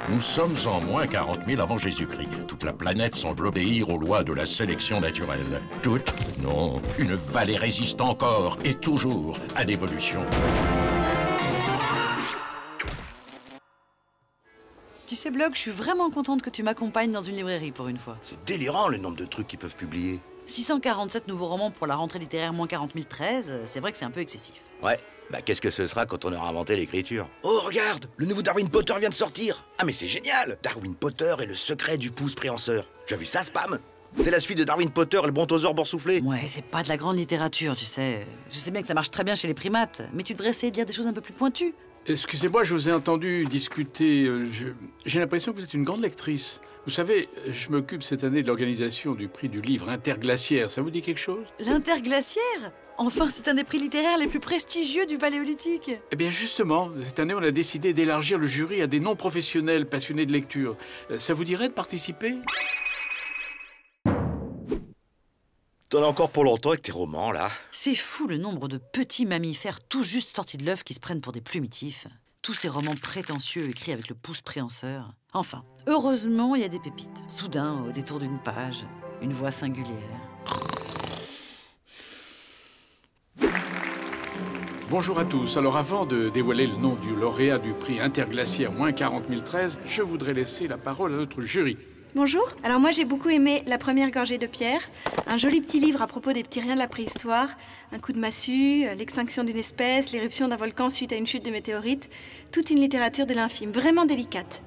Nous sommes en moins 40 000 avant Jésus-Christ. Toute la planète semble obéir aux lois de la sélection naturelle. Toute, non, une vallée résiste encore et toujours à l'évolution. Tu sais, Block, je suis vraiment contente que tu m'accompagnes dans une librairie pour une fois. C'est délirant le nombre de trucs qu'ils peuvent publier. 647 nouveaux romans pour la rentrée littéraire moins 40 013, c'est vrai que c'est un peu excessif. Ouais, bah qu'est-ce que ce sera quand on aura inventé l'écriture? Oh, regarde, le nouveau Darwin Potter vient de sortir. Ah mais c'est génial! Darwin Potter et le secret du pouce préhenseur. Tu as vu ça, Spam? C'est la suite de Darwin Potter et le brontosaure boursouflé. Ouais, c'est pas de la grande littérature, tu sais. Je sais bien que ça marche très bien chez les primates, mais tu devrais essayer de lire des choses un peu plus pointues. Excusez-moi, je vous ai entendu discuter. J'ai l'impression que vous êtes une grande lectrice. Vous savez, je m'occupe cette année de l'organisation du prix du livre interglaciaire. Ça vous dit quelque chose? L'interglaciaire? Enfin, c'est un des prix littéraires les plus prestigieux du Paléolithique. Eh bien justement, cette année, on a décidé d'élargir le jury à des non-professionnels passionnés de lecture. Ça vous dirait de participer? T'en as encore pour longtemps avec tes romans, là. C'est fou le nombre de petits mammifères tout juste sortis de l'œuf qui se prennent pour des plumitifs. Tous ces romans prétentieux écrits avec le pouce préhenseur. Enfin, heureusement, il y a des pépites. Soudain, au détour d'une page, une voix singulière. Bonjour à tous. Alors avant de dévoiler le nom du lauréat du prix interglaciaire moins 40 013, je voudrais laisser la parole à notre jury. Bonjour, alors moi j'ai beaucoup aimé La première gorgée de pierre, un joli petit livre à propos des petits riens de la préhistoire, un coup de massue, l'extinction d'une espèce, l'éruption d'un volcan suite à une chute de météorites, toute une littérature de l'infime, vraiment délicate.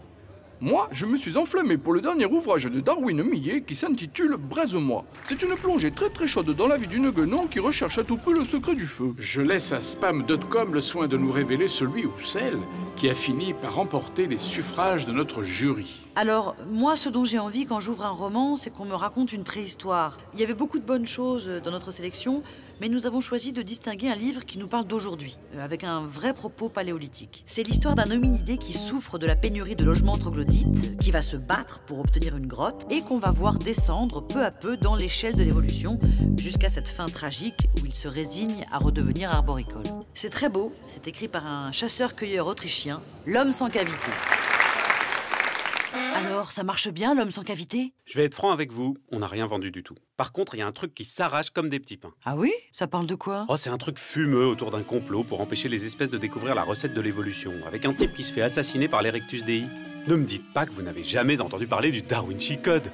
Moi, je me suis enflammé pour le dernier ouvrage de Darwin Millet qui s'intitule Braise-moi. C'est une plongée très chaude dans la vie d'une guenon qui recherche à tout peu le secret du feu. Je laisse à spam.com le soin de nous révéler celui ou celle qui a fini par remporter les suffrages de notre jury. Alors, moi, ce dont j'ai envie quand j'ouvre un roman, c'est qu'on me raconte une préhistoire. Il y avait beaucoup de bonnes choses dans notre sélection, mais nous avons choisi de distinguer un livre qui nous parle d'aujourd'hui, avec un vrai propos paléolithique. C'est l'histoire d'un hominidé qui souffre de la pénurie de logements troglodytes, qui va se battre pour obtenir une grotte, et qu'on va voir descendre peu à peu dans l'échelle de l'évolution, jusqu'à cette fin tragique où il se résigne à redevenir arboricole. C'est très beau, c'est écrit par un chasseur-cueilleur autrichien, L'homme sans cavité. Alors, ça marche bien, L'homme sans cavité? Je vais être franc avec vous, on n'a rien vendu du tout. Par contre, il y a un truc qui s'arrache comme des petits pains. Ah oui? Ça parle de quoi? Oh, c'est un truc fumeux autour d'un complot pour empêcher les espèces de découvrir la recette de l'évolution, avec un type qui se fait assassiner par l'Erectus Dei. Ne me dites pas que vous n'avez jamais entendu parler du Darwin She Code.